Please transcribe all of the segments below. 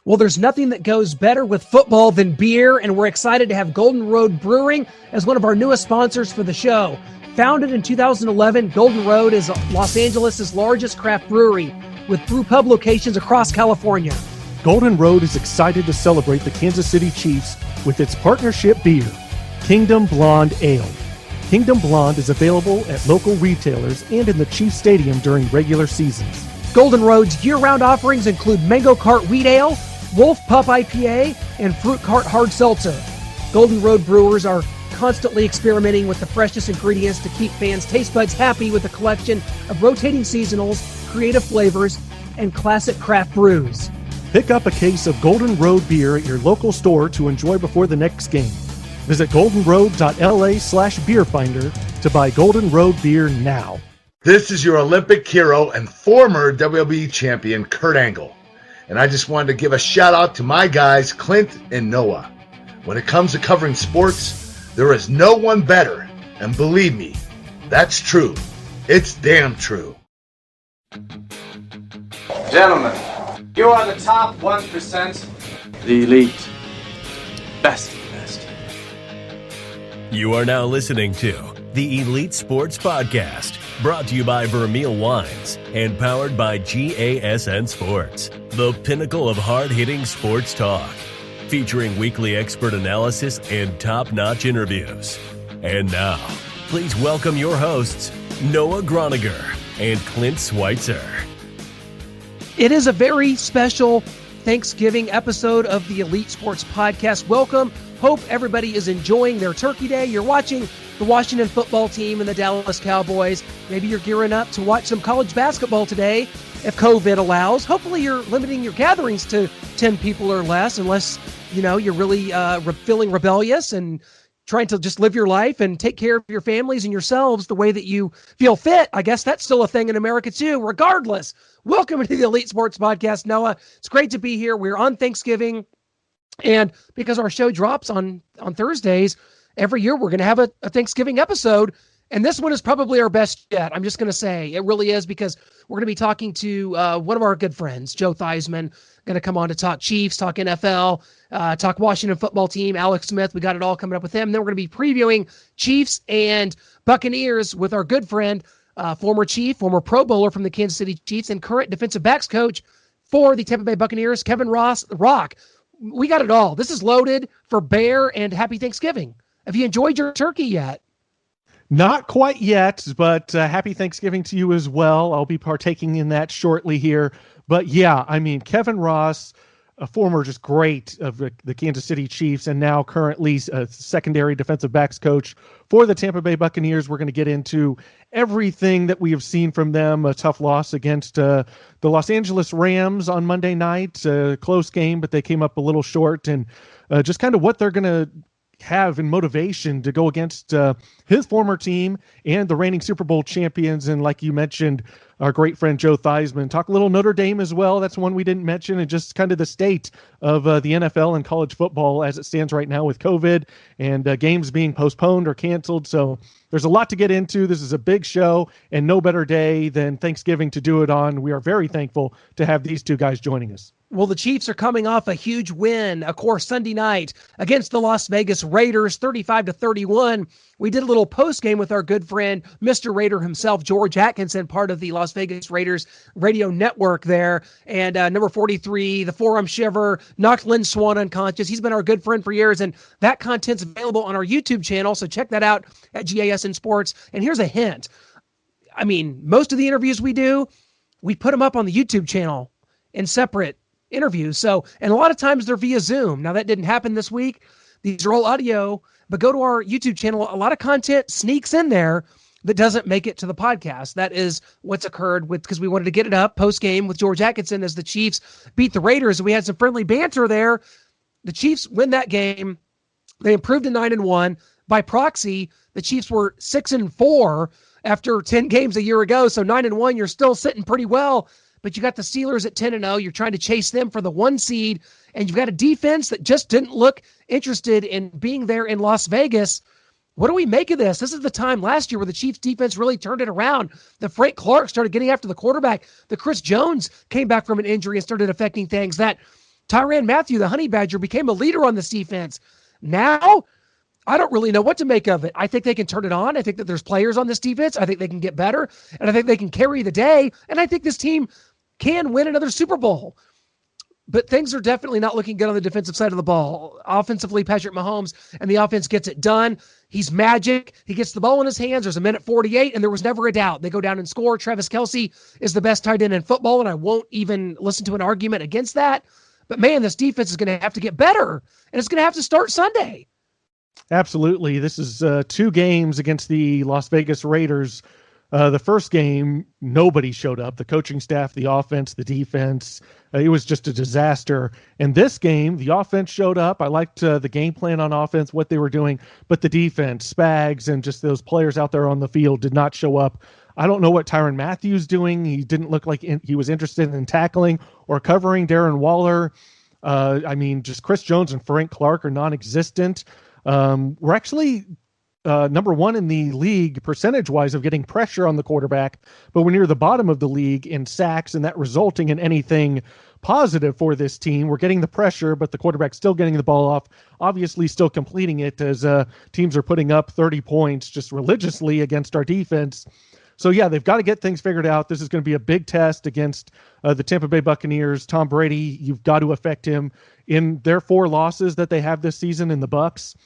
Well, there's nothing that goes better with football than beer, and we're excited to have Golden Road Brewing as one of our newest sponsors for the show. Founded in 2011, Golden Road is Los Angeles' largest craft brewery with brew pub locations across California. Golden Road is excited to celebrate the Kansas City Chiefs with its partnership beer, Kingdom Blonde Ale. Kingdom Blonde is available at local retailers and in the Chiefs Stadium during regular seasons. Golden Road's year-round offerings include Mango Cart Wheat Ale, Wolf Pup IPA, and Fruit Cart Hard Seltzer. Golden Road brewers are constantly experimenting with the freshest ingredients to keep fans' taste buds happy with a collection of rotating seasonals, creative flavors, and classic craft brews. Pick up a case of Golden Road beer at your local store to enjoy before the next game. Visit goldenroad.la/beerfinder to buy Golden Road beer now. This is your Olympic hero and former WWE champion, Kurt Angle. And I just wanted to give a shout out to my guys, Clint and Noah. When it comes to covering sports, there is no one better. And believe me, that's true. It's damn true. Gentlemen, you are the top 1%. The elite. Best of the best. You are now listening to the Elite Sports Podcast, brought to you by Vermeil Wines and powered by GASN Sports, the pinnacle of hard-hitting sports talk, featuring weekly expert analysis and top-notch interviews. And now, please welcome your hosts, Noah Groniger and Clint Schweitzer. It is a very special Thanksgiving episode of the Elite Sports Podcast. Welcome. Hope everybody is enjoying their Turkey Day. You're watching the Washington football team and the Dallas Cowboys. Maybe you're gearing up to watch some college basketball today if COVID allows. Hopefully you're limiting your gatherings to 10 people or less, unless, you're really feeling rebellious and trying to just live your life and take care of your families and yourselves the way that you feel fit. I guess that's still a thing in America too. Regardless, welcome to the Elite Sports Podcast, Noah. It's great to be here. We're on Thanksgiving, and because our show drops on Thursdays, every year we're going to have a Thanksgiving episode, and this one is probably our best yet. I'm just going to say it really is, because we're going to be talking to one of our good friends, Joe Theismann, going to come on to talk Chiefs, talk NFL, talk Washington football team, Alex Smith. We got it all coming up with him. Then we're going to be previewing Chiefs and Buccaneers with our good friend, former Chief, former Pro Bowler from the Kansas City Chiefs, and current defensive backs coach for the Tampa Bay Buccaneers, Kevin Rock. We got it all. This is loaded for Bear and Happy Thanksgiving. Have you enjoyed your turkey yet? Not quite yet, but happy Thanksgiving to you as well. I'll be partaking in that shortly here. But yeah, Kevin Ross, a former just great of the Kansas City Chiefs, and now currently a secondary defensive backs coach for the Tampa Bay Buccaneers. We're going to get into everything that we have seen from them. A tough loss against the Los Angeles Rams on Monday night, close game, but they came up a little short, and just kind of what they're going to have in motivation to go against his former team and the reigning Super Bowl champions. And like you mentioned, our great friend Joe Theismann, talk a little Notre Dame as well. That's one we didn't mention, and just kind of the state of the NFL and college football as it stands right now with COVID and games being postponed or canceled. So there's a lot to get into. This is a big show, and no better day than Thanksgiving to do it on. We are very thankful to have these two guys joining us. Well, the Chiefs are coming off a huge win, of course, Sunday night against the Las Vegas Raiders, 35-31. We did a little post-game with our good friend, Mr. Raider himself, George Atkinson, part of the Las Vegas Raiders radio network there. And number 43, the forearm shiver, knocked Lynn Swann unconscious. He's been our good friend for years, and that content's available on our YouTube channel, so check that out at GASN Sports. And here's a hint. Most of the interviews we do, we put them up on the YouTube channel in separate interviews. So, and a lot of times they're via Zoom. Now that didn't happen this week. These are all audio, but go to our YouTube channel. A lot of content sneaks in there that doesn't make it to the podcast. That is what's occurred because we wanted to get it up post game with George Atkinson as the Chiefs beat the Raiders. We had some friendly banter there. The Chiefs win that game. They improved to 9-1. By proxy, the Chiefs were 6-4 after 10 games a year ago. So 9-1, you're still sitting pretty well. But you got the Steelers at 10-0. You're trying to chase them for the 1 seed, and you've got a defense that just didn't look interested in being there in Las Vegas. What do we make of this? This is the time last year where the Chiefs defense really turned it around. The Frank Clark started getting after the quarterback. The Chris Jones came back from an injury and started affecting things. That Tyrann Mathieu, the Honey Badger, became a leader on this defense. Now, I don't really know what to make of it. I think they can turn it on. I think that there's players on this defense. I think they can get better, and I think they can carry the day, and I think this team can win another Super Bowl. But things are definitely not looking good on the defensive side of the ball. Offensively, Patrick Mahomes and the offense gets it done. He's magic. He gets the ball in his hands. There's a minute 48, and there was never a doubt. They go down and score. Travis Kelce is the best tight end in football, and I won't even listen to an argument against that. But, man, this defense is going to have to get better, and it's going to have to start Sunday. Absolutely. This is 2 games against the Las Vegas Raiders. The first game, nobody showed up. The coaching staff, the offense, the defense. It was just a disaster. And this game, the offense showed up. I liked the game plan on offense, what they were doing. But the defense, Spags, and just those players out there on the field did not show up. I don't know what Tyrann Mathieu's doing. He didn't look like he was interested in tackling or covering Darren Waller. Just Chris Jones and Frank Clark are non-existent. We're actually number 1 in the league percentage-wise of getting pressure on the quarterback, but we're near the bottom of the league in sacks, and that resulting in anything positive for this team. We're getting the pressure, but the quarterback's still getting the ball off, obviously still completing it as teams are putting up 30 points just religiously against our defense. So, yeah, they've got to get things figured out. This is going to be a big test against the Tampa Bay Buccaneers. Tom Brady, you've got to affect him. In their 4 losses that they have this season in the Bucs,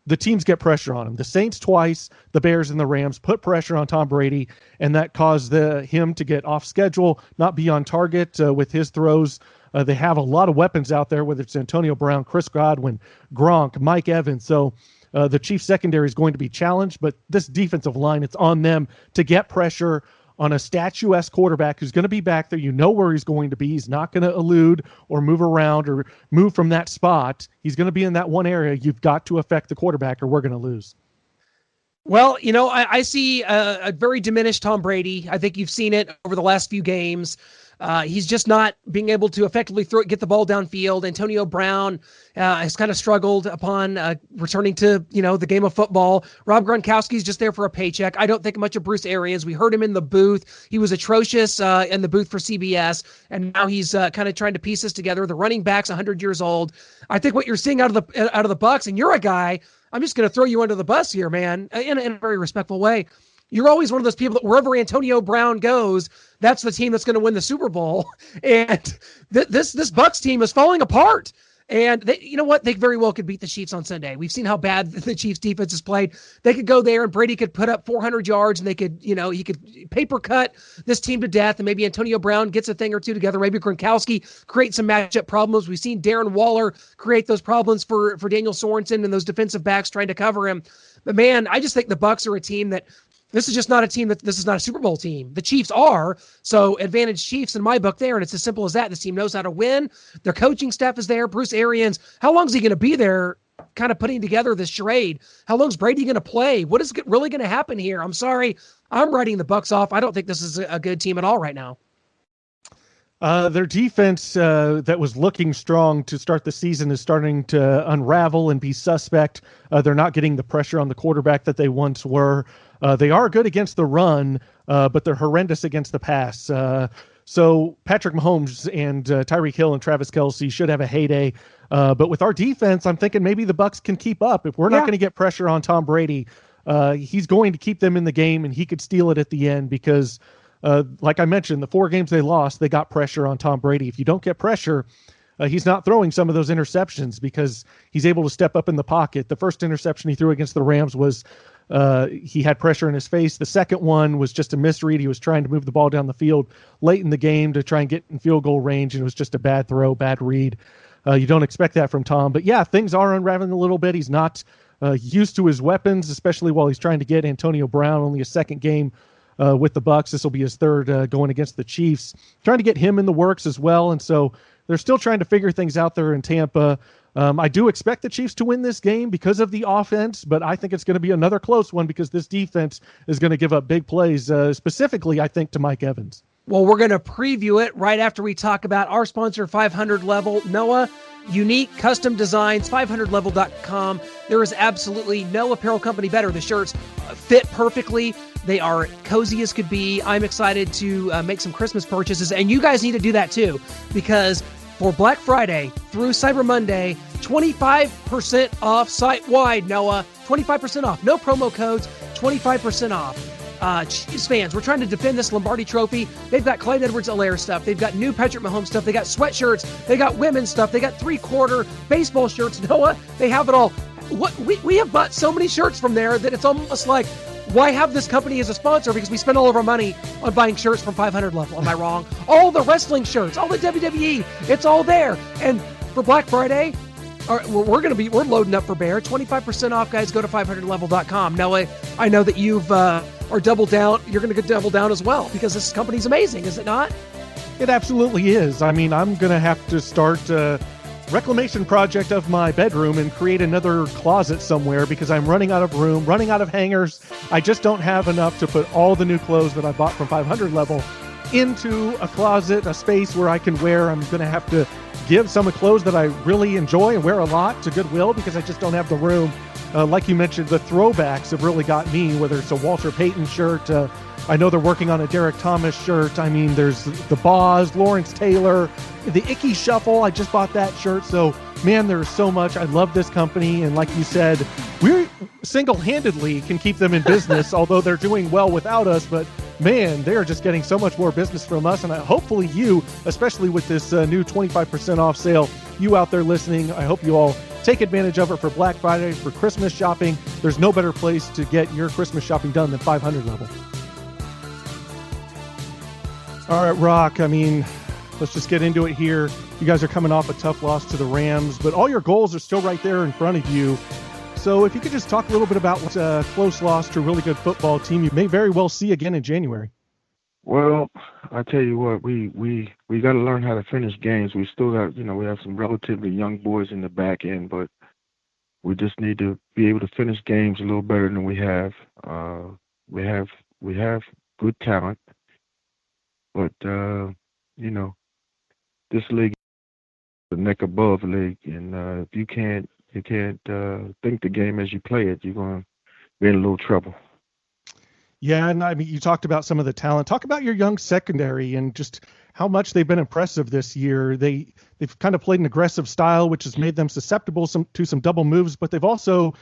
the teams get pressure on him. The Saints twice, the Bears and the Rams put pressure on Tom Brady, and that caused him to get off schedule, not be on target with his throws. They have a lot of weapons out there, whether it's Antonio Brown, Chris Godwin, Gronk, Mike Evans. So the Chiefs secondary is going to be challenged, but this defensive line, it's on them to get pressure on a statuesque quarterback who's going to be back there. You know where he's going to be. He's not going to elude or move around or move from that spot. He's going to be in that one area. You've got to affect the quarterback or we're going to lose. Well, I see a very diminished Tom Brady. I think you've seen it over the last few games. He's just not being able to effectively get the ball downfield. Antonio Brown has kind of struggled upon returning to, the game of football. Rob Gronkowski's just there for a paycheck. I don't think much of Bruce Arians. We heard him in the booth. He was atrocious in the booth for CBS, and now he's kind of trying to piece this together. The running back's 100 years old. I think what you're seeing out of the Bucs, and you're a guy, I'm just going to throw you under the bus here, man, in a very respectful way. You're always one of those people that wherever Antonio Brown goes, that's the team that's going to win the Super Bowl. And this Bucs team is falling apart. And you know what? They very well could beat the Chiefs on Sunday. We've seen how bad the Chiefs defense has played. They could go there and Brady could put up 400 yards and they could, he could paper cut this team to death. And maybe Antonio Brown gets a thing or two together. Maybe Gronkowski creates some matchup problems. We've seen Darren Waller create those problems for Daniel Sorensen and those defensive backs trying to cover him. But man, I just think the Bucs are a team that this is just not a team this is not a Super Bowl team. The Chiefs are, so advantage Chiefs in my book there, and it's as simple as that. This team knows how to win. Their coaching staff is there. Bruce Arians, how long is he going to be there kind of putting together this charade? How long is Brady going to play? What is really going to happen here? I'm sorry. I'm writing the Bucs off. I don't think this is a good team at all right now. Their defense that was looking strong to start the season is starting to unravel and be suspect. They're not getting the pressure on the quarterback that they once were. They are good against the run, but they're horrendous against the pass. So Patrick Mahomes and Tyreek Hill and Travis Kelce should have a heyday. But with our defense, I'm thinking maybe the Bucs can keep up. If we're not going to get pressure on Tom Brady, he's going to keep them in the game, and he could steal it at the end because like I mentioned, the 4 games they lost, they got pressure on Tom Brady. If you don't get pressure, he's not throwing some of those interceptions because he's able to step up in the pocket. The first interception he threw against the Rams was he had pressure in his face. The second one was just a misread. He was trying to move the ball down the field late in the game to try and get in field goal range, and it was just a bad throw, bad read. You don't expect that from Tom. But, yeah, things are unraveling a little bit. He's not used to his weapons, especially while he's trying to get Antonio Brown, only a second game with the Bucs. This will be his third going against the Chiefs. Trying to get him in the works as well, and so they're still trying to figure things out there in Tampa. I do expect the Chiefs to win this game because of the offense, but I think it's going to be another close one because this defense is going to give up big plays, specifically, I think, to Mike Evans. Well, we're going to preview it right after we talk about our sponsor, 500 Level. Noah, unique custom designs, 500level.com. There is absolutely no apparel company better. The shirts fit perfectly. They are cozy as could be. I'm excited to make some Christmas purchases, and you guys need to do that too, because for Black Friday through Cyber Monday, 25% off site-wide, Noah. 25% off. No promo codes, 25% off. Chiefs fans, we're trying to defend this Lombardi trophy. They've got Clyde Edwards-Helaire stuff. They've got new Patrick Mahomes stuff. They got sweatshirts. They got women's stuff. They got three-quarter baseball shirts. Noah, they have it all. We have bought so many shirts from there that it's almost like, why have this company as a sponsor? Because we spend all of our money on buying shirts from 500 level. Am I wrong? All the wrestling shirts, all the WWE, it's all there. And for Black Friday, we're loading up for bear. 25% off, guys. Go to 500level.com. Noah, I know that you've are double down. You're going to get double down as well because this company's amazing, is it not? It absolutely is. I mean, I'm going to have to start reclamation project of my bedroom and create another closet somewhere because I'm running out of room, running out of hangers. I just don't have enough to put all the new clothes that I bought from 500 level into a closet, a space where I can wear. I'm going to have to give some of the clothes that I really enjoy and wear a lot to Goodwill because I just don't have the room. Like you mentioned, the throwbacks have really got me, whether it's a Walter Payton shirt. I know they're working on a Derek Thomas shirt. I mean, there's the Boz, Lawrence Taylor, the Icky Shuffle. I just bought that shirt. So, man, there's so much. I love this company. And like you said, we single-handedly can keep them in business, although they're doing well without us. But, man, they are just getting so much more business from us. And hopefully you, especially with this new 25% off sale, you out there listening, I hope you all take advantage of it for Black Friday, for Christmas shopping. There's no better place to get your Christmas shopping done than 500 level. All right, Rock, I mean, let's just get into it here. You guys are coming off a tough loss to the Rams, but all your goals are still right there in front of you. So if you could just talk a little bit about what a close loss to a really good football team you may very well see again in January. Well, I tell you what, we got to learn how to finish games. We still got, we have some relatively young boys in the back end, but we just need to be able to finish games a little better than we have. We have good talent, but this league is the neck above league, and if you can't think the game as you play it, you're going to be in a little trouble. Yeah, and I mean, you talked about some of the talent. Talk about your young secondary and just how much they've been impressive this year. They've kind of played an aggressive style, which has made them susceptible to some double moves, but that's also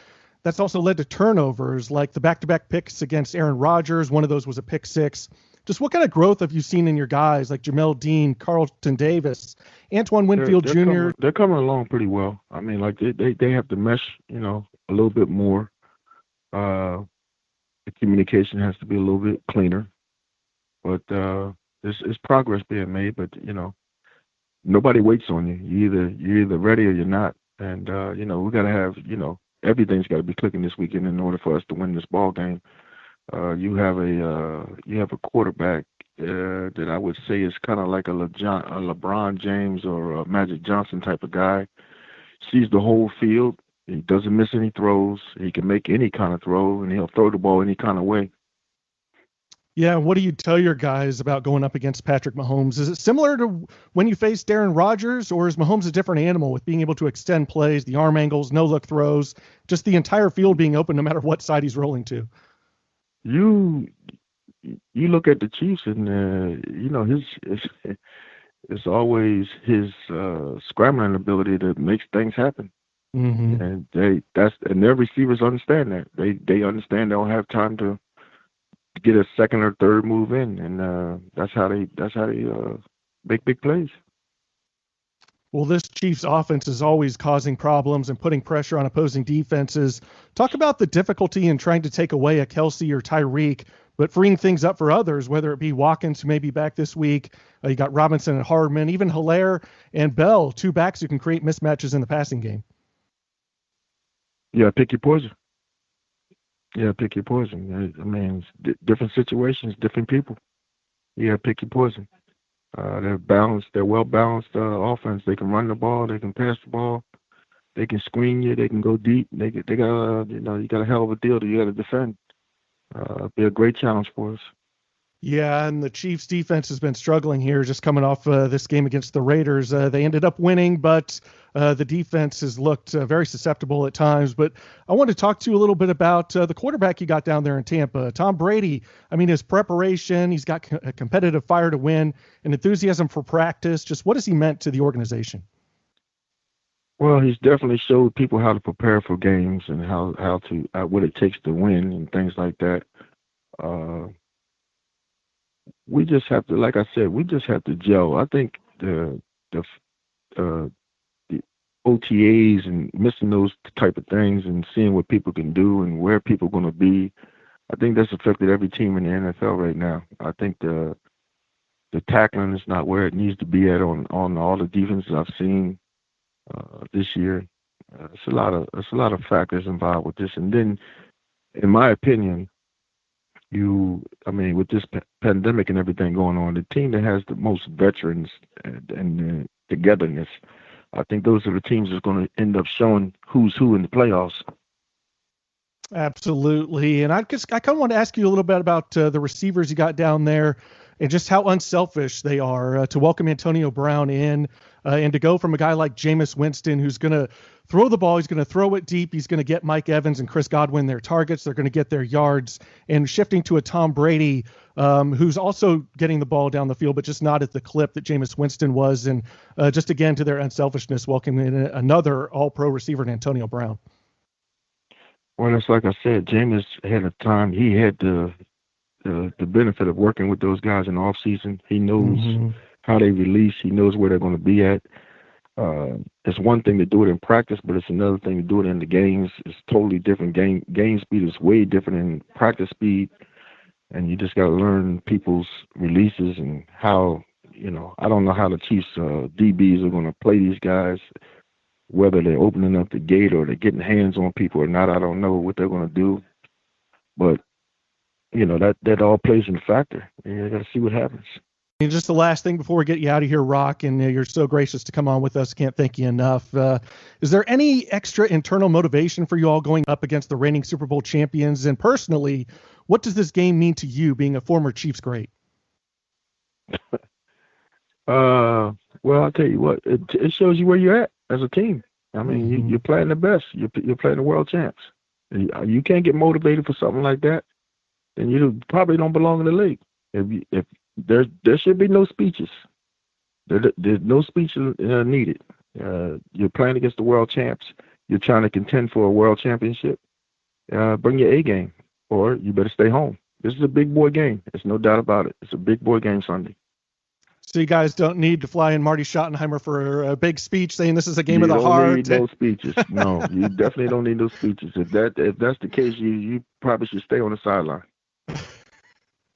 led to turnovers, like the back-to-back picks against Aaron Rodgers. One of those was a pick six. Just what kind of growth have you seen in your guys like Jamel Dean, Carlton Davis, Antoine Winfield Jr.? They're coming along pretty well. I mean, like they have to mesh, a little bit more. The communication has to be a little bit cleaner, but there's progress being made. But nobody waits on you. You're either ready or you're not. And we got to have everything's got to be clicking this weekend in order for us to win this ball game. You have a quarterback that I would say is kind of like a LeBron James or a Magic Johnson type of guy. Sees the whole field. He doesn't miss any throws. He can make any kind of throw, and he'll throw the ball any kind of way. Yeah, what do you tell your guys about going up against Patrick Mahomes? Is it similar to when you faced Aaron Rodgers, or is Mahomes a different animal with being able to extend plays, the arm angles, no-look throws, just the entire field being open no matter what side he's rolling to? You look at the Chiefs, and it's always his scrambling ability that makes things happen. Mm-hmm. And their receivers understand that. They understand they don't have time to get a second or third move in, and that's how they make big plays. Well, this Chiefs offense is always causing problems and putting pressure on opposing defenses. Talk about the difficulty in trying to take away a Kelsey or Tyreek, but freeing things up for others, whether it be Watkins, who may be back this week. You got Robinson and Hardman, even Helaire and Bell, two backs who can create mismatches in the passing game. Yeah, pick your poison. I mean, different situations, different people. Yeah, pick your poison. They're balanced. They're well-balanced offense. They can run the ball. They can pass the ball. They can screen you. They can go deep. They got you got a hell of a deal that you got to defend. Be a great challenge for us. Yeah, and the Chiefs defense has been struggling here, just coming off this game against the Raiders. They ended up winning, but the defense has looked very susceptible at times. But I want to talk to you a little bit about the quarterback you got down there in Tampa, Tom Brady. I mean, his preparation, he's got a competitive fire to win, and enthusiasm for practice. Just what has he meant to the organization? Well, he's definitely showed people how to prepare for games and how to what it takes to win and things like that. We just have to, like I said, we just have to gel. I think the OTAs and missing those type of things and seeing what people can do and where people are going to be, I think that's affected every team in the NFL right now. I think the tackling is not where it needs to be at on all the defenses I've seen this year. It's a lot of factors involved with this, and then, in my opinion, with this pandemic and everything going on, the team that has the most veterans and togetherness, I think those are the teams that's going to end up showing who's who in the playoffs. Absolutely. And I kind of want to ask you a little bit about the receivers you got down there and just how unselfish they are to welcome Antonio Brown in and to go from a guy like Jameis Winston, who's going to throw the ball, he's going to throw it deep, he's going to get Mike Evans and Chris Godwin their targets, they're going to get their yards, and shifting to a Tom Brady who's also getting the ball down the field, but just not at the clip that Jameis Winston was. And just again, to their unselfishness, welcoming in another all-pro receiver in Antonio Brown. Well, it's like I said, Jameis had a time. He had the benefit of working with those guys in the off season. He knows how they release. He knows where they're going to be at. It's one thing to do it in practice, but it's another thing to do it in the games. It's totally different. Game speed is way different than practice speed, and you just got to learn people's releases and how. I don't know how the Chiefs DBs are going to play these guys. Whether they're opening up the gate or they're getting hands on people or not, I don't know what they're going to do. But, that all plays in factor. You got to see what happens. And just the last thing before we get you out of here, Rock, and you're so gracious to come on with us. Can't thank you enough. Is there any extra internal motivation for you all going up against the reigning Super Bowl champions? And personally, what does this game mean to you, being a former Chiefs great? Well, I'll tell you what, it shows you where you're at as a team. I mean, you're playing the best. You're playing the world champs. You can't get motivated for something like that, then you probably don't belong in the league. If there should be no speeches. There's no speech needed. You're playing against the world champs. You're trying to contend for a world championship. Bring your A game, or you better stay home. This is a big boy game. There's no doubt about it. It's a big boy game Sunday. So you guys don't need to fly in Marty Schottenheimer for a big speech saying this is a game of the heart. You don't need no speeches. No, you definitely don't need no speeches. If that's the case, you probably should stay on the sideline.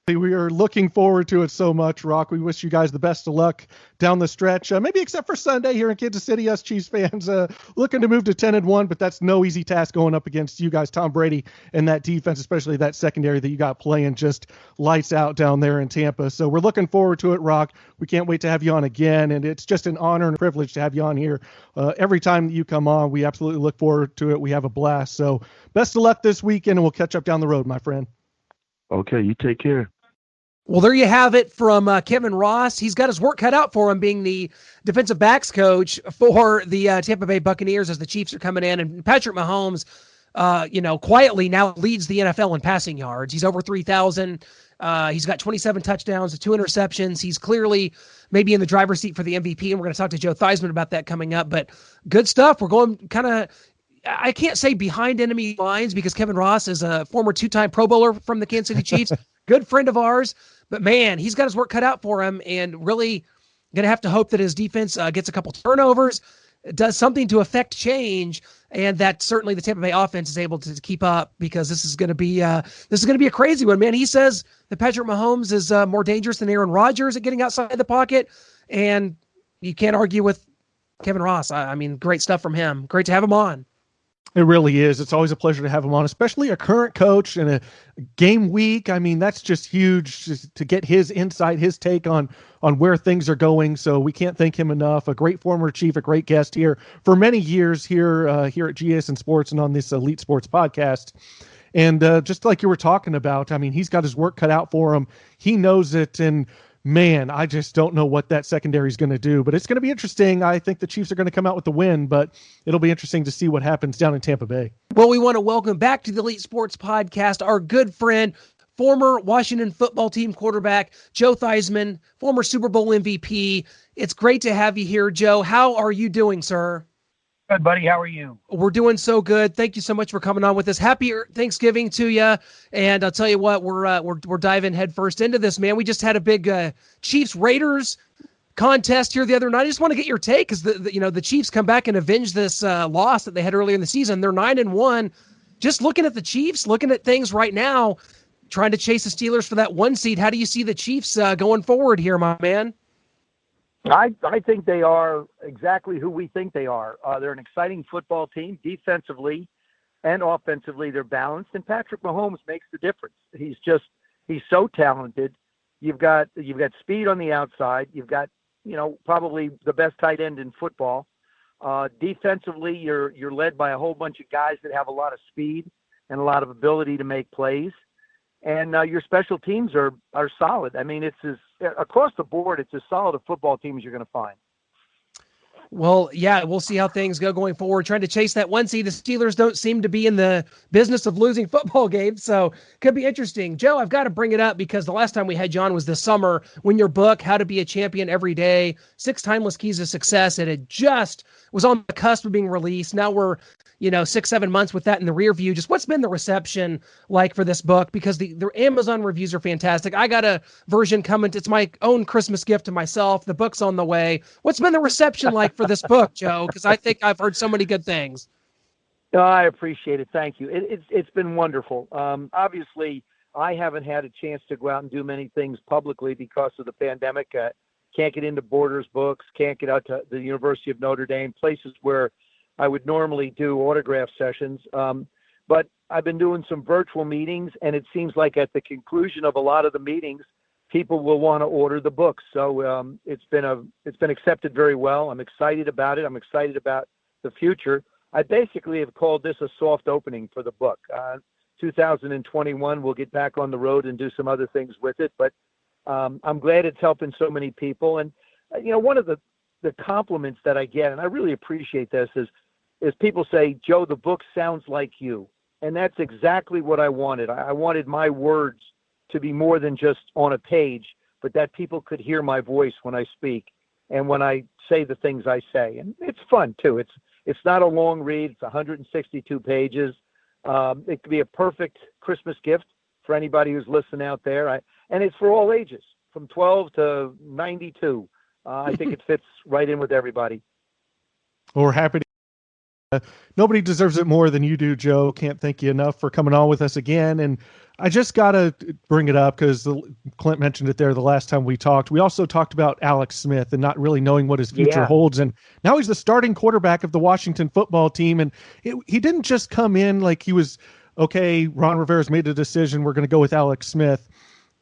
We are looking forward to it so much, Rock. We wish you guys the best of luck down the stretch. Maybe except for Sunday here in Kansas City, us Chiefs fans looking to move to 10-1, but that's no easy task going up against you guys, Tom Brady, and that defense, especially that secondary that you got playing just lights out down there in Tampa. So we're looking forward to it, Rock. We can't wait to have you on again, and it's just an honor and a privilege to have you on here. Every time that you come on, we absolutely look forward to it. We have a blast. So best of luck this weekend, and we'll catch up down the road, my friend. Okay, you take care. Well, there you have it from Kevin Ross. He's got his work cut out for him being the defensive backs coach for the Tampa Bay Buccaneers as the Chiefs are coming in. And Patrick Mahomes, quietly now leads the NFL in passing yards. He's over 3,000. He's got 27 touchdowns, 2 interceptions. He's clearly maybe in the driver's seat for the MVP, and we're going to talk to Joe Theismann about that coming up. But good stuff. We're going kind of, I can't say behind enemy lines because Kevin Ross is a former 2-time Pro Bowler from the Kansas City Chiefs, good friend of ours. But, man, he's got his work cut out for him and really going to have to hope that his defense gets a couple turnovers, does something to affect change, and that certainly the Tampa Bay offense is able to keep up because this is going to be a crazy one, man. He says that Patrick Mahomes is more dangerous than Aaron Rodgers at getting outside the pocket, and you can't argue with Kevin Ross. I mean, great stuff from him. Great to have him on. It really is. It's always a pleasure to have him on, especially a current coach in a game week. I mean, that's just huge just to get his insight, his take on where things are going. So we can't thank him enough. A great former Chief, a great guest here for many years here at GSN Sports and on this Elite Sports podcast. And just like you were talking about, I mean, he's got his work cut out for him. He knows it. And man, I just don't know what that secondary is going to do, but it's going to be interesting. I think the Chiefs are going to come out with the win, but it'll be interesting to see what happens down in Tampa Bay. Well, we want to welcome back to the Elite Sports Podcast our good friend, former Washington football team quarterback, Joe Theismann, former Super Bowl MVP. It's great to have you here, Joe. How are you doing, sir? Good, buddy. How are you? We're doing so good. Thank you so much for coming on with us. Happy Thanksgiving to you. And I'll tell you what, we're diving headfirst into this, man. We just had a big Chiefs Raiders contest here the other night. I just want to get your take because the Chiefs come back and avenge this loss that they had earlier in the season. They're 9-1. Just looking at the Chiefs, looking at things right now, trying to chase the Steelers for that 1 seed. How do you see the Chiefs going forward here, my man? I think they are exactly who we think they are. They're an exciting football team. Defensively and offensively, they're balanced. And Patrick Mahomes makes the difference. He's so talented. You've got speed on the outside. You've got, probably the best tight end in football. Defensively, you're led by a whole bunch of guys that have a lot of speed and a lot of ability to make plays. And your special teams are solid. I mean, across the board, it's as solid a football team as you're going to find. Well, yeah, we'll see how things go going forward. Trying to chase that 1 seed. The Steelers don't seem to be in the business of losing football games, so could be interesting. Joe, I've got to bring it up because the last time we had you on was this summer when your book, How to Be a Champion Every Day, 6 Timeless Keys to Success, it had just was on the cusp of being released. Now we're 6-7 months with that in the rear view. Just what's been the reception like for this book? Because the Amazon reviews are fantastic. I got a version coming. It's my own Christmas gift to myself. The book's on the way. What's been the reception like for this book, Joe? Because I think I've heard so many good things. No, I appreciate it. Thank you. It's been wonderful. Obviously, I haven't had a chance to go out and do many things publicly because of the pandemic. Can't get into Borders books, can't get out to the University of Notre Dame, places where I would normally do autograph sessions. But I've been doing some virtual meetings, and it seems like at the conclusion of a lot of the meetings, people will want to order the book. So it's been accepted very well. I'm excited about it. I'm excited about the future. I basically have called this a soft opening for the book. 2021, we'll get back on the road and do some other things with it. But I'm glad it's helping so many people. And, one of the compliments that I get, and I really appreciate this, is people say, Joe, the book sounds like you. And that's exactly what I wanted. I wanted my words to be more than just on a page, but that people could hear my voice when I speak and when I say the things I say. And it's fun, too. It's not a long read. It's 162 pages. It could be a perfect Christmas gift for anybody who's listening out there. And it's for all ages, from 12 to 92. I think it fits right in with everybody. We're happy to. Nobody deserves it more than you do, Joe. Can't thank you enough for coming on with us again. And I just got to bring it up because Clint mentioned it there the last time we talked. We also talked about Alex Smith and not really knowing what his future holds. And now he's the starting quarterback of the Washington football team. And he didn't just come in like he was, okay, Ron Rivera's made a decision, we're going to go with Alex Smith.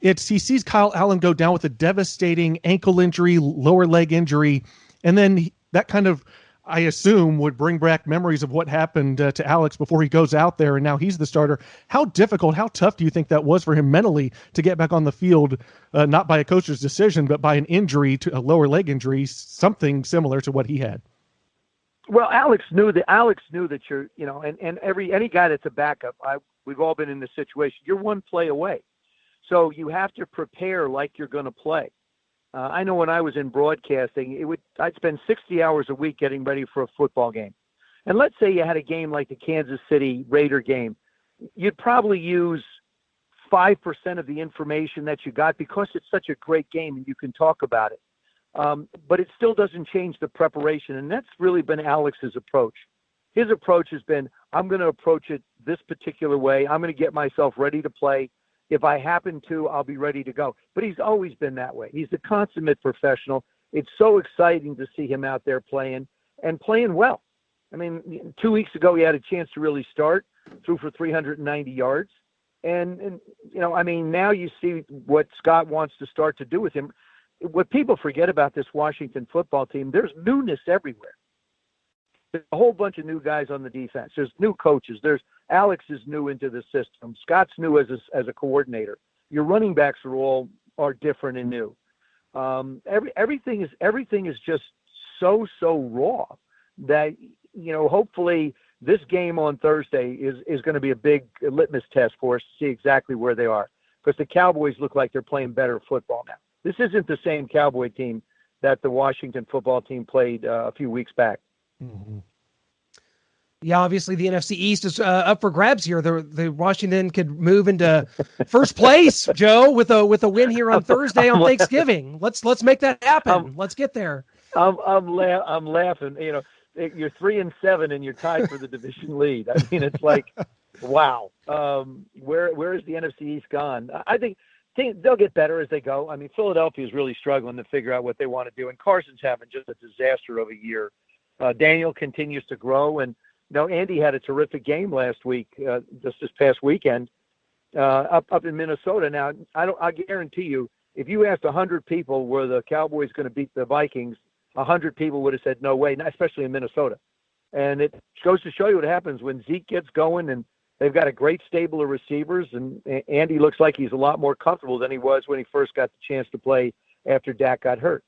He sees Kyle Allen go down with a devastating ankle injury, lower leg injury. And then that kind of, I assume, would bring back memories of what happened to Alex before he goes out there, and now he's the starter. How difficult, how tough do you think that was for him mentally to get back on the field, not by a coach's decision, but by an injury, to a lower leg injury, something similar to what he had? Well, Alex knew that you're, and any guy that's a backup, we've all been in this situation. You're one play away. So you have to prepare like you're going to play. I know when I was in broadcasting, I'd spend 60 hours a week getting ready for a football game. And let's say you had a game like the Kansas City Raider game. You'd probably use 5% of the information that you got because it's such a great game and you can talk about it. But it still doesn't change the preparation. And that's really been Alex's approach. His approach has been, I'm going to approach it this particular way. I'm going to get myself ready to play. If I happen to, I'll be ready to go. But he's always been that way. He's a consummate professional. It's so exciting to see him out there playing and playing well. I mean, 2 weeks ago, he had a chance to really start, threw for 390 yards. And now you see what Scott wants to start to do with him. What people forget about this Washington football team, there's newness everywhere. There's a whole bunch of new guys on the defense. There's new coaches. There's Alex is new into the system. Scott's new as a coordinator. Your running backs are different and new. Everything is just so raw that, hopefully this game on Thursday is going to be a big litmus test for us to see exactly where they are, because the Cowboys look like they're playing better football now. This isn't the same Cowboy team that the Washington football team played a few weeks back. Mm-hmm. Yeah, obviously the NFC East is up for grabs here. The Washington could move into first place, Joe, with a win here on Thursday on Thanksgiving. Let's make that happen. Let's get there. I'm laughing. You're 3-7 and you're tied for the division lead. I mean, it's like, wow. Where is the NFC East gone? I think they'll get better as they go. I mean, Philadelphia is really struggling to figure out what they want to do, and Carson's having just a disaster of a year. Daniel continues to grow, and Andy had a terrific game last week, just this past weekend, up in Minnesota. Now, I guarantee you, if you asked 100 people were the Cowboys going to beat the Vikings, 100 people would have said no way, especially in Minnesota. And it goes to show you what happens when Zeke gets going, and they've got a great stable of receivers, and Andy looks like he's a lot more comfortable than he was when he first got the chance to play after Dak got hurt.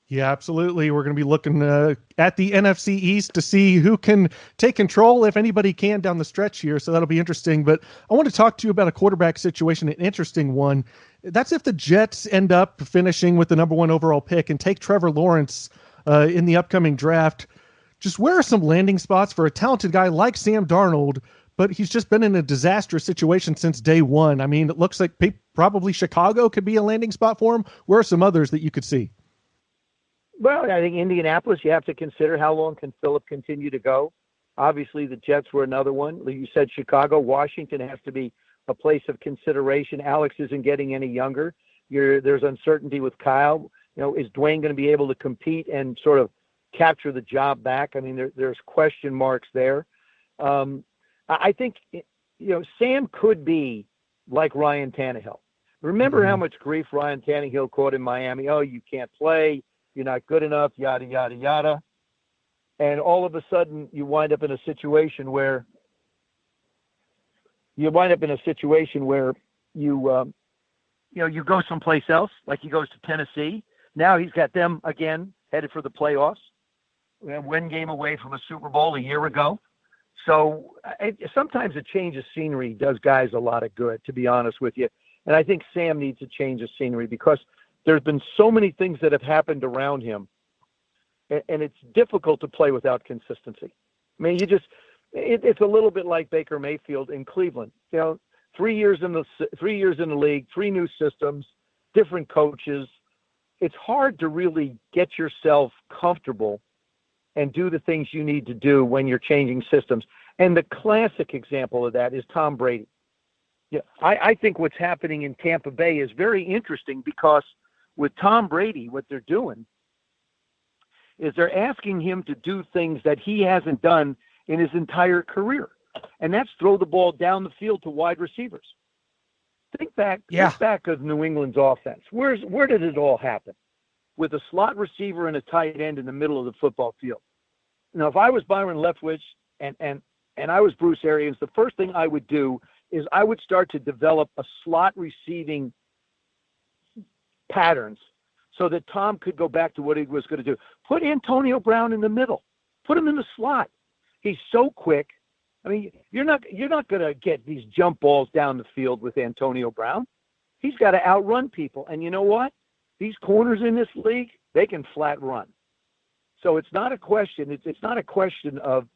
Yeah, absolutely. We're going to be looking at the NFC East to see who can take control, if anybody can, down the stretch here. So that'll be interesting. But I want to talk to you about a quarterback situation, an interesting one. That's if the Jets end up finishing with the number 1 overall pick and take Trevor Lawrence in the upcoming draft. Just where are some landing spots for a talented guy like Sam Darnold, but he's just been in a disastrous situation since day one? I mean, it looks like probably Chicago could be a landing spot for him. Where are some others that you could see? Well, I think Indianapolis, you have to consider how long can Phillip continue to go. Obviously, the Jets were another one. Like you said, Chicago, Washington has to be a place of consideration. Alex isn't getting any younger. There's uncertainty with Kyle. Is Dwayne going to be able to compete and sort of capture the job back? I mean, there's question marks there. I think, Sam could be like Ryan Tannehill. Remember how much grief Ryan Tannehill caught in Miami? Oh, you can't play. You're not good enough, yada, yada, yada. And all of a sudden you wind up in a situation where you go someplace else, like he goes to Tennessee. Now he's got them again headed for the playoffs. One game away from a Super Bowl a year ago. So sometimes a change of scenery does guys a lot of good, to be honest with you. And I think Sam needs a change of scenery because there's been so many things that have happened around him, and it's difficult to play without consistency. I mean, it's a little bit like Baker Mayfield in Cleveland. 3 years in the league, 3 new systems, different coaches. It's hard to really get yourself comfortable and do the things you need to do when you're changing systems. And the classic example of that is Tom Brady. Yeah, I think what's happening in Tampa Bay is very interesting because with Tom Brady, what they're doing is they're asking him to do things that he hasn't done in his entire career. And that's throw the ball down the field to wide receivers. Think back of New England's offense. Where did it all happen? With a slot receiver and a tight end in the middle of the football field. Now, if I was Byron Leftwich and I was Bruce Arians, the first thing I would do is I would start to develop a slot receiving patterns so that Tom could go back to what he was going to do. Put Antonio Brown in the middle. Put him in the slot. He's so quick. I mean, you're not going to get these jump balls down the field with Antonio Brown. He's got to outrun people. And you know what? These corners in this league, they can flat run. So it's not a question. It's not a question of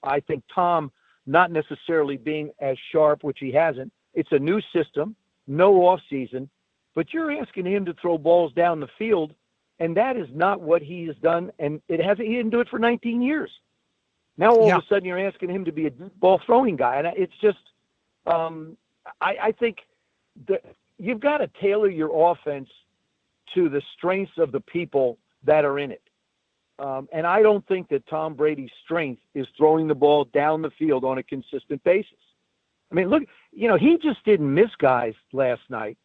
I think Tom not necessarily being as sharp, which he hasn't. It's a new system, no off season. But you're asking him to throw balls down the field, and that is not what he has done, and he didn't do it for 19 years. Now all of a sudden you're asking him to be a deep ball throwing guy, and it's just I think that you've got to tailor your offense to the strengths of the people that are in it. And I don't think that Tom Brady's strength is throwing the ball down the field on a consistent basis. I mean, look, he just didn't miss guys last night.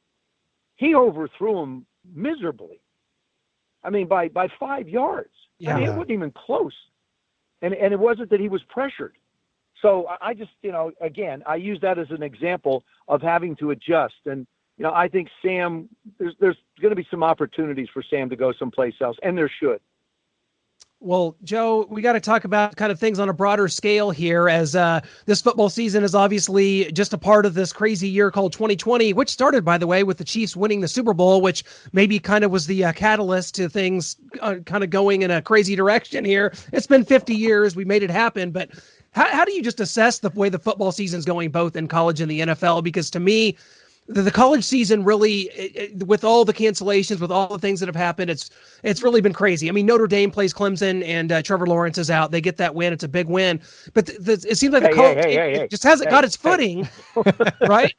He overthrew him miserably. I mean, by 5 yards. Yeah. I mean, it wasn't even close. And it wasn't that he was pressured. So I just, again, I use that as an example of having to adjust. And, I think Sam, there's going to be some opportunities for Sam to go someplace else, and there should. Well, Joe, we got to talk about kind of things on a broader scale here, as this football season is obviously just a part of this crazy year called 2020, which started, by the way, with the Chiefs winning the Super Bowl, which maybe kind of was the catalyst to things kind of going in a crazy direction here. It's been 50 years. We made it happen. But how do you just assess the way the football season is going, both in college and the NFL? Because to me, the college season really, with all the cancellations, with all the things that have happened, it's really been crazy. I mean, Notre Dame plays Clemson, and Trevor Lawrence is out. They get that win. It's a big win. But it seems like the college it just hasn't got its footing, right?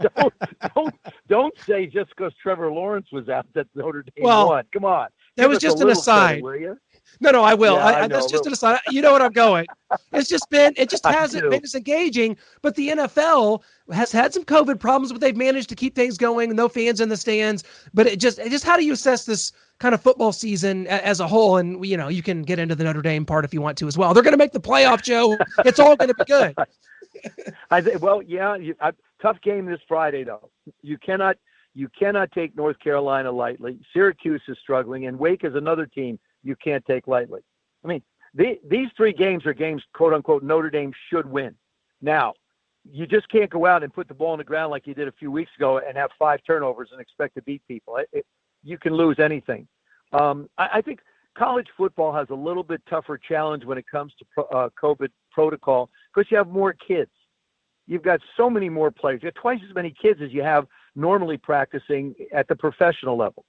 Don't say just because Trevor Lawrence was out that Notre Dame won. Come on. That was just an aside. Will you? No, I will. Yeah, That's just an aside. You know what I'm going. It just hasn't been as engaging. But the NFL has had some COVID problems, but they've managed to keep things going. No fans in the stands. But it just how do you assess this kind of football season as a whole? And you can get into the Notre Dame part if you want to as well. They're going to make the playoff, Joe. It's all going to be good. Tough game this Friday though. You cannot take North Carolina lightly. Syracuse is struggling, and Wake is another team you can't take lightly. I mean, these three games are games, quote unquote, Notre Dame should win. Now, you just can't go out and put the ball on the ground like you did a few weeks ago and have 5 turnovers and expect to beat people. You can lose anything. I think college football has a little bit tougher challenge when it comes to COVID protocol because you have more kids. You've got so many more players. You have twice as many kids as you have normally practicing at the professional level.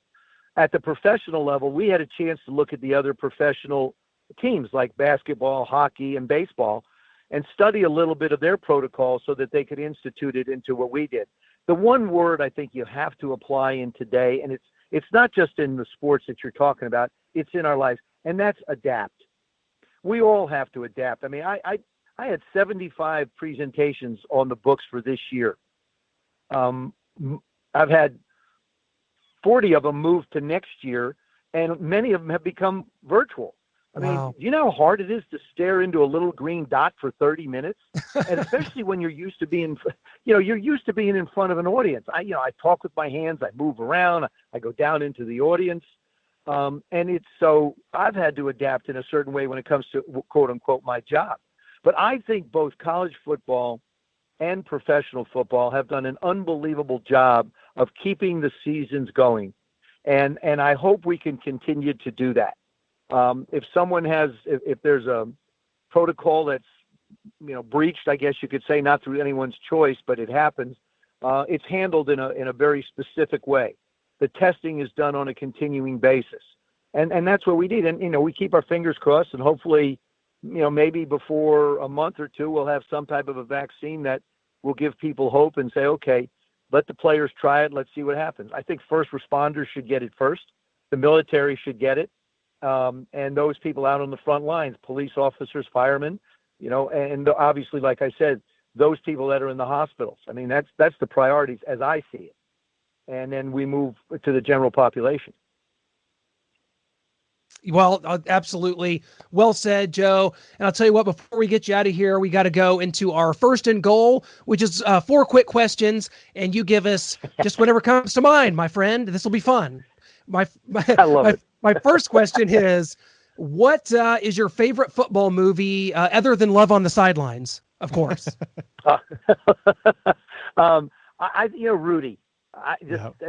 At the professional level, we had a chance to look at the other professional teams like basketball, hockey, and baseball and study a little bit of their protocol so that they could institute it into what we did. The one word I think you have to apply in today, and it's not just in the sports that you're talking about, it's in our lives, and that's adapt. We all have to adapt. I mean, I had 75 presentations on the books for this year. I've had 40 of them moved to next year, and many of them have become virtual. I mean, do you know how hard it is to stare into a little green dot for 30 minutes? And especially when you're used to being, in front of an audience. I talk with my hands, I move around, I go down into the audience. And I've had to adapt in a certain way when it comes to quote unquote my job. But I think both college football and professional football have done an unbelievable job of keeping the seasons going. And I hope we can continue to do that. If there's a protocol that's, breached, I guess you could say, not through anyone's choice, but it happens, it's handled in a very specific way. The testing is done on a continuing basis. And that's what we need. And, we keep our fingers crossed, and hopefully, maybe before a month or two, we'll have some type of a vaccine that will give people hope and say, okay, let the players try it. Let's see what happens. I think first responders should get it first. The military should get it. And those people out on the front lines, police officers, firemen, and obviously, like I said, those people that are in the hospitals. I mean, that's the priorities as I see it. And then we move to the general population. Well, absolutely. Well said, Joe. And I'll tell you what, before we get you out of here, we got to go into our first and goal, which is 4 quick questions. And you give us just whatever comes to mind, my friend. This will be fun. I love it. My first question is, what is your favorite football movie other than Love on the Sidelines, of course? Rudy.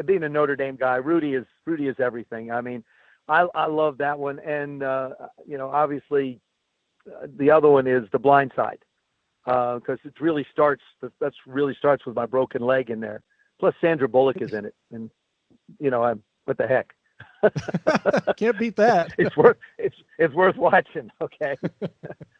Being a Notre Dame guy, Rudy is everything. I mean, I love that one. And, obviously the other one is The Blind Side, because it really starts with my broken leg in there. Plus Sandra Bullock is in it. And, what the heck? Can't beat that. It's worth watching. Okay.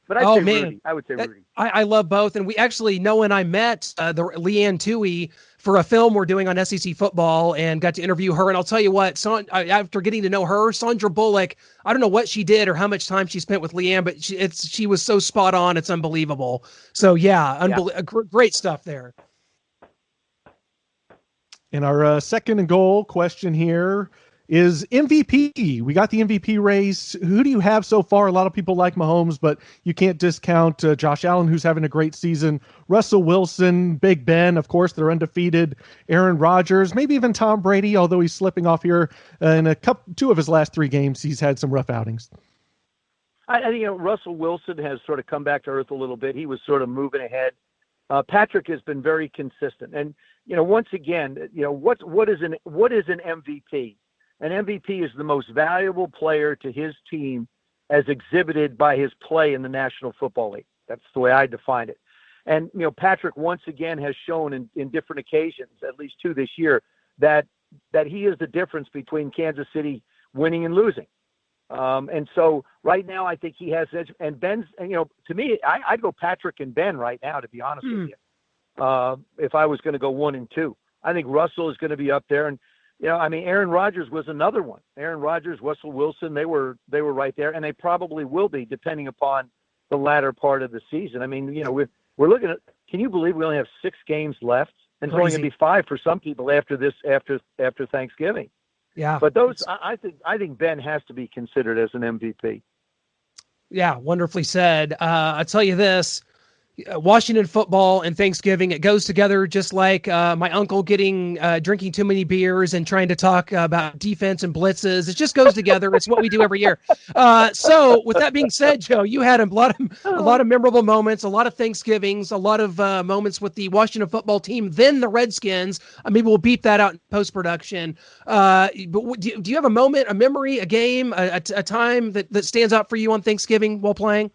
But I would say Rudy. I love both. And we actually, Noah and I met the Leanne Toohey for a film we're doing on SEC football and got to interview her. And I'll tell you what, after getting to know her, Sandra Bullock, I don't know what she did or how much time she spent with Leanne, but she was so spot on. It's unbelievable. So great stuff there. In our second and goal question here, is MVP. We got the MVP race. Who do you have so far? A lot of people like Mahomes, but you can't discount Josh Allen, who's having a great season. Russell Wilson, Big Ben, of course, they're undefeated. Aaron Rodgers, maybe even Tom Brady, although he's slipping off here in two of his last 3 games. He's had some rough outings. I think Russell Wilson has sort of come back to earth a little bit. He was sort of moving ahead. Patrick has been very consistent, and once again, what is an MVP? An MVP is the most valuable player to his team as exhibited by his play in the National Football League. That's the way I define it. And, Patrick once again has shown in different occasions, at least 2 this year, that he is the difference between Kansas City winning and losing. And so right now I think he has edge. And Ben's, to me, I'd go Patrick and Ben right now, to be honest with you. If I was going to go 1 and 2, I think Russell is going to be up there. And, Aaron Rodgers was another one. Aaron Rodgers, Russell Wilson, they were right there, and they probably will be depending upon the latter part of the season. We're looking at, can you believe we only have 6 games left? And it's only going to be 5 for some people after Thanksgiving. Yeah. But I think Ben has to be considered as an MVP. Yeah, wonderfully said. I'll tell you this. Washington football and Thanksgiving, it goes together just like my uncle drinking too many beers and trying to talk about defense and blitzes. It just goes together. It's what we do every year. So with that being said, Joe, you had a lot of memorable moments, a lot of Thanksgivings, a lot of moments with the Washington football team, then the Redskins. Maybe we'll beep that out in post-production. But do you have a moment, a memory, a game, a time that stands out for you on Thanksgiving while playing?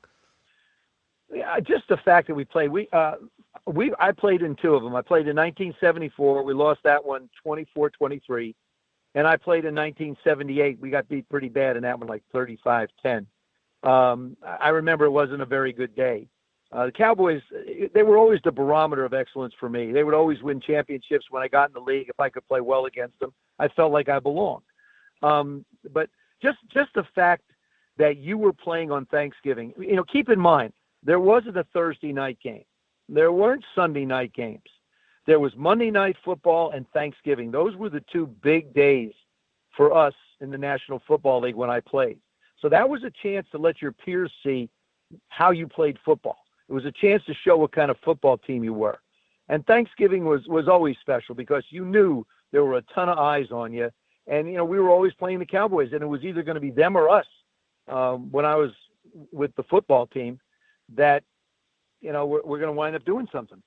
Yeah, just the fact that we played. I played in 2 of them. I played in 1974. We lost that one 24-23. And I played in 1978. We got beat pretty bad in that one, like 35-10. I remember it wasn't a very good day. The Cowboys, they were always the barometer of excellence for me. They would always win championships when I got in the league. If I could play well against them, I felt like I belonged. But just the fact that you were playing on Thanksgiving, keep in mind, there wasn't a Thursday night game. There weren't Sunday night games. There was Monday Night Football and Thanksgiving. Those were the 2 big days for us in the National Football League when I played. So that was a chance to let your peers see how you played football. It was a chance to show what kind of football team you were. And Thanksgiving was always special because you knew there were a ton of eyes on you. And, we were always playing the Cowboys, and it was either going to be them or us when I was with the football team. That, we're going to wind up doing something.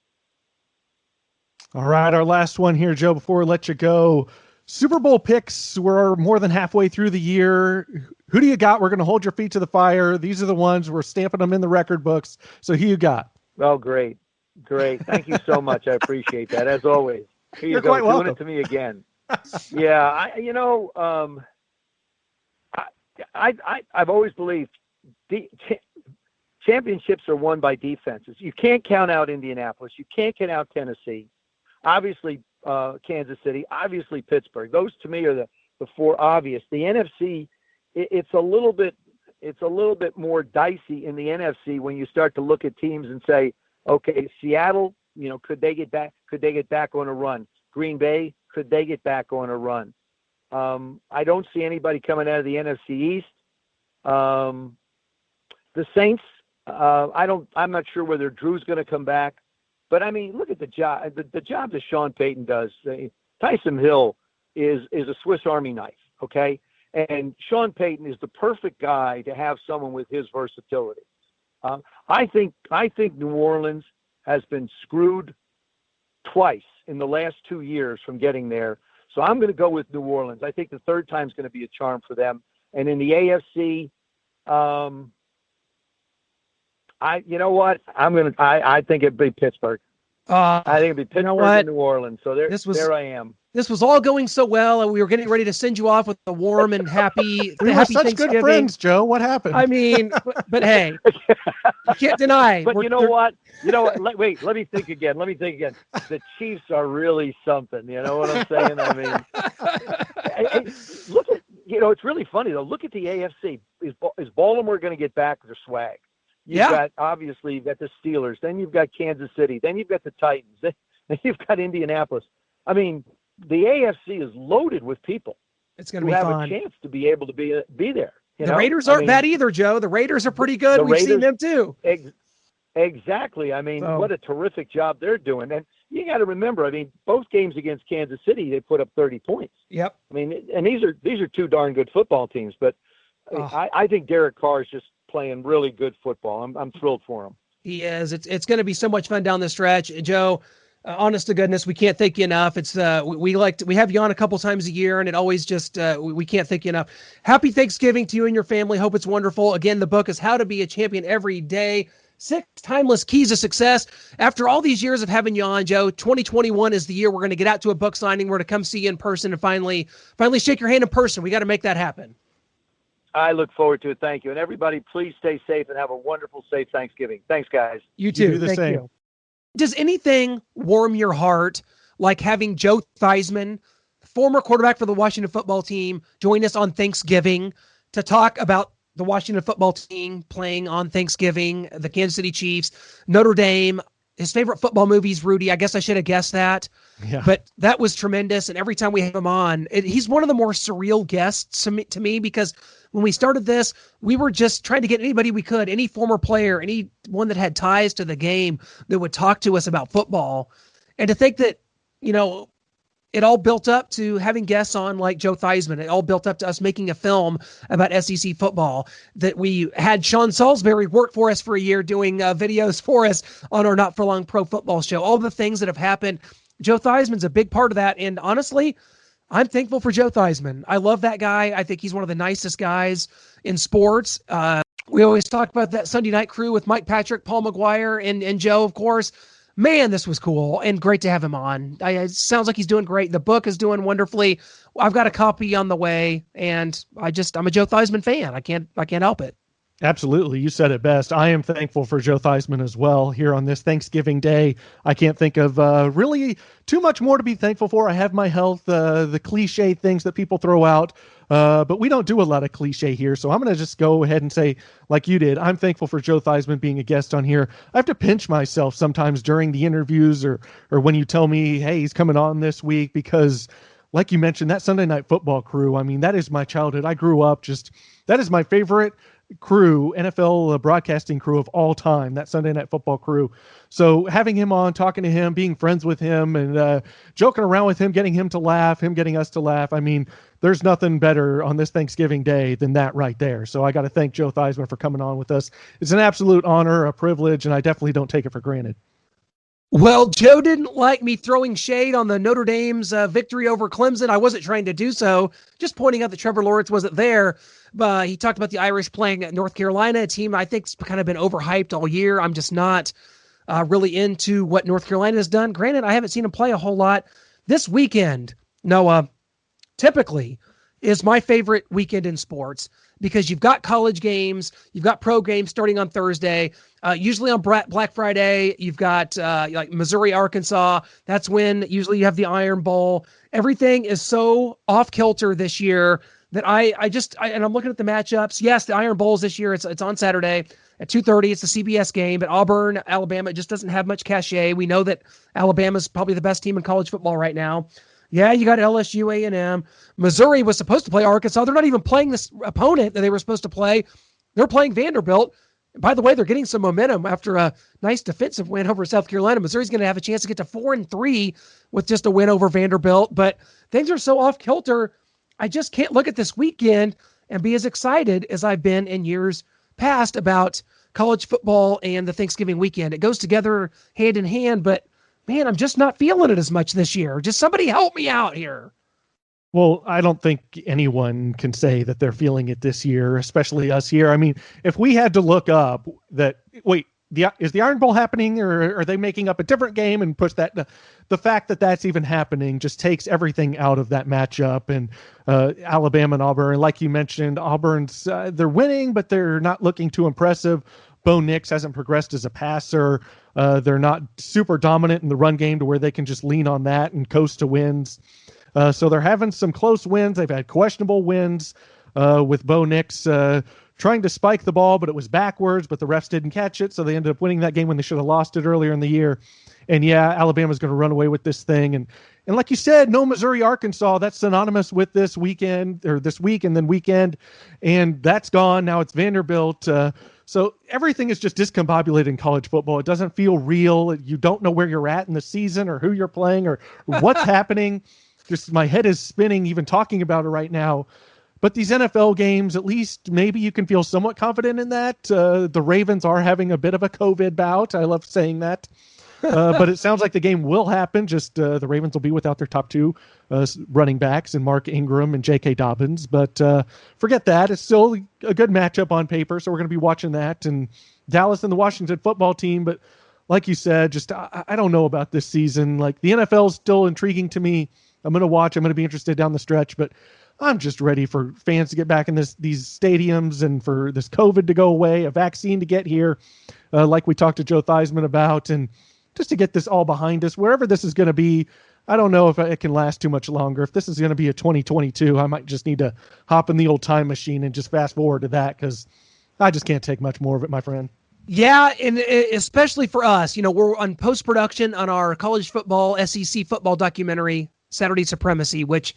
All right, our last one here, Joe, before we let you go. Super Bowl picks, we're more than halfway through the year. Who do you got? We're going to hold your feet to the fire. These are the ones. We're stamping them in the record books. So who you got? Oh, great. Thank you so much. I appreciate that, as always. Here you You're go, quite welcome. doing it to me again. Yeah, I've always believed championships are won by defenses. You can't count out Indianapolis. You can't count out Tennessee. Obviously, Kansas City. Obviously, Pittsburgh. Those to me are the 4 obvious. The NFC, it's a little bit more dicey in the NFC when you start to look at teams and say, okay, Seattle, could they get back? Could they get back on a run? Green Bay, could they get back on a run? I don't see anybody coming out of the NFC East. The Saints. I'm not sure whether Drew's going to come back, but look at the job. The job that Sean Payton does. Taysom Hill is a Swiss Army knife. Okay. And Sean Payton is the perfect guy to have someone with his versatility. I think New Orleans has been screwed twice in the last 2 years from getting there. So I'm going to go with New Orleans. I think the 3rd time is going to be a charm for them. And in the AFC, I think it'd be Pittsburgh. I think it'd be Pittsburgh and New Orleans. So there I am. This was all going so well, and we were getting ready to send you off with a warm and happy. We were such good friends, Joe. What happened? But hey, you can't deny. But you know what? Wait. Let me think again. The Chiefs are really something. You know what I'm saying? Look at. It's really funny though. Look at the AFC. Is Baltimore going to get back their swag? You've got the Steelers. Then you've got Kansas City. Then you've got the Titans. Then you've got Indianapolis. The AFC is loaded with people. It's going to who be have fun. a chance to be able to be there. The Raiders aren't bad either, Joe. The Raiders are pretty good. We've seen them too. Exactly. I mean, what a terrific job they're doing. And you got to remember, I mean, both games against Kansas City, they put up 30 points. Yep. I mean, and these are two darn good football teams. But I think Derek Carr is just playing really good football. I'm thrilled for him. He is. It's going to be so much fun down the stretch, Joe. Honest to goodness, we can't thank you enough. It's we have you on a couple times a year, and it always just we can't thank you enough. Happy Thanksgiving to you and your family. Hope it's wonderful. Again, the book is How to Be a Champion Every Day: 6 Timeless Keys to Success. After all these years of having you on, Joe, 2021 is the year we're going to get out to a book signing. We're going to come see you in person and finally shake your hand in person. We got to make that happen. I look forward to it. Thank you. And everybody, please stay safe and have a wonderful, safe Thanksgiving. Thanks, guys. You too. Thank you. Does anything warm your heart like having Joe Theismann, former quarterback for the Washington football team, join us on Thanksgiving to talk about the Washington football team playing on Thanksgiving, the Kansas City Chiefs, Notre Dame, his favorite football movies, Rudy. I guess I should have guessed that. Yeah. But that was tremendous. And every time we have him on, he's one of the more surreal guests to me because when we started this, we were just trying to get anybody we could, any former player, anyone that had ties to the game that would talk to us about football. And to think that, it all built up to having guests on like Joe Theismann. It all built up to us making a film about SEC football, that we had Sean Salisbury work for us for a year doing videos for us on our Not For Long Pro Football show. All the things that have happened. Joe Theismann's a big part of that. And honestly, I'm thankful for Joe Theismann. I love that guy. I think he's one of the nicest guys in sports. We always talk about that Sunday night crew with Mike Patrick, Paul McGuire, and Joe, of course. Man, this was cool and great to have him on. It sounds like he's doing great. The book is doing wonderfully. I've got a copy on the way, and I'm a Joe Theismann fan. I can't help it. Absolutely. You said it best. I am thankful for Joe Theismann as well here on this Thanksgiving Day. I can't think of really too much more to be thankful for. I have my health, the cliche things that people throw out, but we don't do a lot of cliche here. So I'm going to just go ahead and say, like you did, I'm thankful for Joe Theismann being a guest on here. I have to pinch myself sometimes during the interviews or when you tell me, hey, he's coming on this week, because like you mentioned, that Sunday Night Football crew, I mean, that is my childhood. I grew up that is my favorite crew, NFL broadcasting crew of all time, that Sunday Night Football crew. So having him on, talking to him, being friends with him, and joking around with him, getting him to laugh, him getting us to laugh. I mean, there's nothing better on this Thanksgiving Day than that right there. So I got to thank Joe Theismann for coming on with us. It's an absolute honor, a privilege, and I definitely don't take it for granted. Well, Joe didn't like me throwing shade on the Notre Dame's victory over Clemson. I wasn't trying to do so, just pointing out that Trevor Lawrence wasn't there. He talked about the Irish playing at North Carolina, a team I think's kind of been overhyped all year. I'm just not really into what North Carolina has done. Granted, I haven't seen them play a whole lot. This weekend, Noah, typically is my favorite weekend in sports because you've got college games, you've got pro games starting on Thursday. Usually on Black Friday, you've got like Missouri, Arkansas. That's when usually you have the Iron Bowl. Everything is so off kilter this year that and I'm looking at the matchups. Yes, the Iron Bowl's this year. It's on Saturday at 2:30. It's a CBS game, but Auburn, Alabama, it just doesn't have much cachet. We know that Alabama's probably the best team in college football right now. Yeah, you got LSU, A&M. Missouri was supposed to play Arkansas. They're not even playing this opponent that they were supposed to play. They're playing Vanderbilt. By the way, they're getting some momentum after a nice defensive win over South Carolina. Missouri's going to have a chance to get to 4-3 with just a win over Vanderbilt. But things are so off kilter, I just can't look at this weekend and be as excited as I've been in years past about college football and the Thanksgiving weekend. It goes together hand in hand, but man, I'm just not feeling it as much this year. Just somebody help me out here. Well, I don't think anyone can say that they're feeling it this year, especially us here. I mean, if we had to look up that, is the Iron Bowl happening, or are they making up a different game and push that? The fact that that's even happening just takes everything out of that matchup. And Alabama and Auburn, like you mentioned, Auburn's they're winning, but they're not looking too impressive. Bo Nix hasn't progressed as a passer. They're not super dominant in the run game to where they can just lean on that and coast to wins. So they're having some close wins. They've had questionable wins with Bo Nix trying to spike the ball, but it was backwards, but the refs didn't catch it. So they ended up winning that game when they should have lost it earlier in the year. And yeah, Alabama's going to run away with this thing. And like you said, no Missouri, Arkansas, that's synonymous with this weekend or this week and then weekend. And that's gone. Now it's Vanderbilt. So everything is just discombobulated in college football. It doesn't feel real. You don't know where you're at in the season or who you're playing or what's happening. Just my head is spinning even talking about it right now. But these NFL games, at least maybe you can feel somewhat confident in that. The Ravens are having a bit of a COVID bout. I love saying that. But it sounds like the game will happen. Just the Ravens will be without their top two running backs and Mark Ingram and J.K. Dobbins. But forget that. It's still a good matchup on paper, so we're going to be watching that. And Dallas and the Washington football team. But like you said, just I don't know about this season. Like the NFL is still intriguing to me. I'm going to watch. I'm going to be interested down the stretch. But I'm just ready for fans to get back in these stadiums and for this COVID to go away, a vaccine to get here, like we talked to Joe Theismann about, and just to get this all behind us. Wherever this is going to be, I don't know if it can last too much longer. If this is going to be a 2022, I might just need to hop in the old time machine and just fast forward to that because I just can't take much more of it, my friend. Yeah, and especially for us, we're on post-production on our college football, SEC football documentary, Saturday Supremacy, which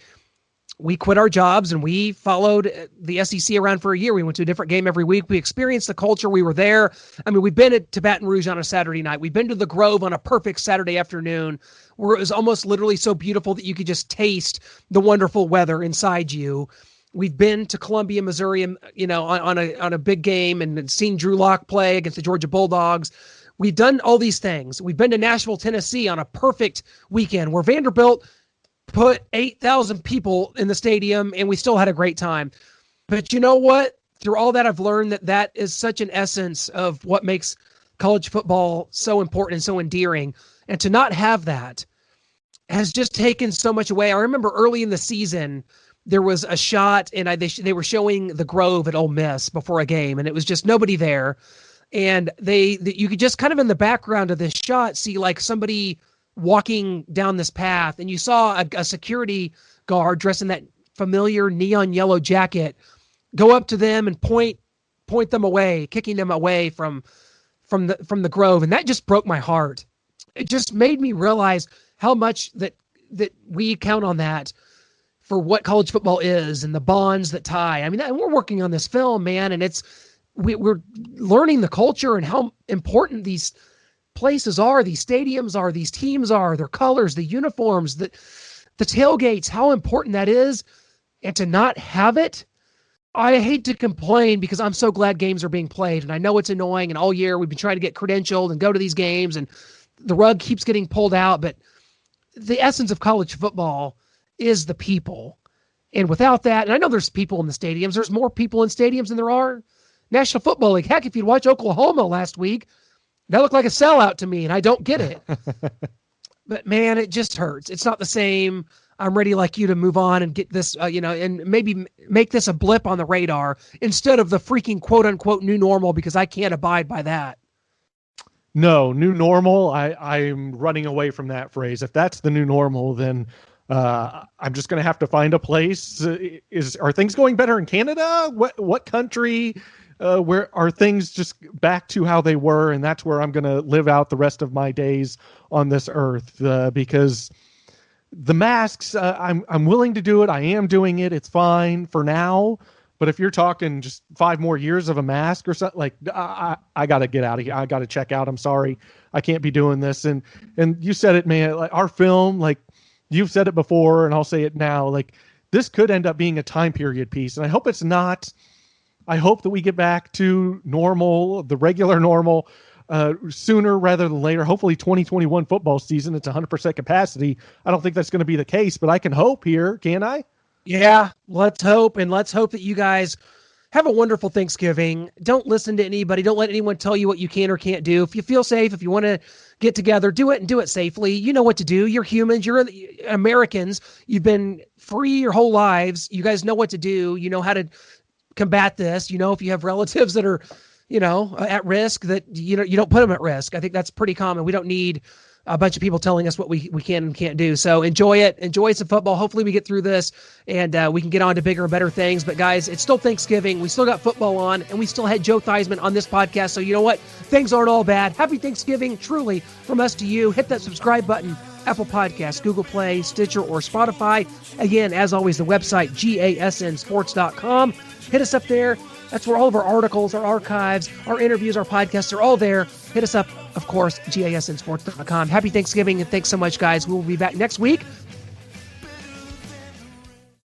we quit our jobs and we followed the SEC around for a year. We went to a different game every week. We experienced the culture. We were there. I mean, we've been to Baton Rouge on a Saturday night. We've been to the Grove on a perfect Saturday afternoon where it was almost literally so beautiful that you could just taste the wonderful weather inside you. We've been to Columbia, Missouri, on a big game and seen Drew Lock play against the Georgia Bulldogs. We've done all these things. We've been to Nashville, Tennessee on a perfect weekend where Vanderbilt put 8,000 people in the stadium and we still had a great time. But you know what? Through all that, I've learned that is such an essence of what makes college football so important and so endearing. And to not have that has just taken so much away. I remember early in the season, there was a shot and they were showing the Grove at Ole Miss before a game and it was just nobody there. And you could just kind of in the background of this shot see like somebody walking down this path, and you saw a security guard dressed in that familiar neon yellow jacket go up to them and point them away, kicking them away from the Grove. And that just broke my heart. It just made me realize how much that we count on that for what college football is and the bonds that tie. I mean, we're working on this film, man, and we're learning the culture and how important these places are, these stadiums are, these teams are, their colors, the uniforms, the tailgates, how important that is. And to not have it, I hate to complain because I'm so glad games are being played. And I know it's annoying, and all year we've been trying to get credentialed and go to these games, and the rug keeps getting pulled out. But the essence of college football is the people. And without that, and I know there's people in the stadiums, there's more people in stadiums than there are National Football League. Heck, if you'd watch Oklahoma last week, that looked like a sellout to me, and I don't get it. But, man, it just hurts. It's not the same. I'm ready like you to move on and get this, and maybe make this a blip on the radar instead of the freaking quote-unquote new normal, because I can't abide by that. No, new normal, I'm running away from that phrase. If that's the new normal, then I'm just going to have to find a place. Are things going better in Canada? What country? Where are things just back to how they were? And that's where I'm going to live out the rest of my days on this earth, because the masks, I'm willing to do it. I am doing it. It's fine for now. But if you're talking just 5 more years of a mask or something, like I got to get out of here. I got to check out. I'm sorry. I can't be doing this. And you said it, man, like our film, like you've said it before and I'll say it now, like this could end up being a time period piece. And I hope it's not. I hope that we get back to normal, the regular normal, sooner rather than later. Hopefully 2021 football season, it's 100% capacity. I don't think that's going to be the case, but I can hope here, can I? Yeah, let's hope. And let's hope that you guys have a wonderful Thanksgiving. Don't listen to anybody. Don't let anyone tell you what you can or can't do. If you feel safe, if you want to get together, do it and do it safely. You know what to do. You're humans. You're Americans. You've been free your whole lives. You guys know what to do. You know how to combat this. If you have relatives that are, at risk, that you don't put them at risk. I think that's pretty common. We don't need a bunch of people telling us what we can and can't do. So enjoy it. Enjoy some football. Hopefully we get through this and we can get on to bigger and better things. But guys, it's still Thanksgiving. We still got football on, and we still had Joe Theismann on this podcast. So you know what? Things aren't all bad. Happy Thanksgiving, truly, from us to you. Hit that subscribe button. Apple Podcasts, Google Play, Stitcher, or Spotify. Again, as always, the website, gasnsports.com. Hit us up there. That's where all of our articles, our archives, our interviews, our podcasts are all there. Hit us up, of course, gasnsports.com. Happy Thanksgiving, and thanks so much, guys. We will be back next week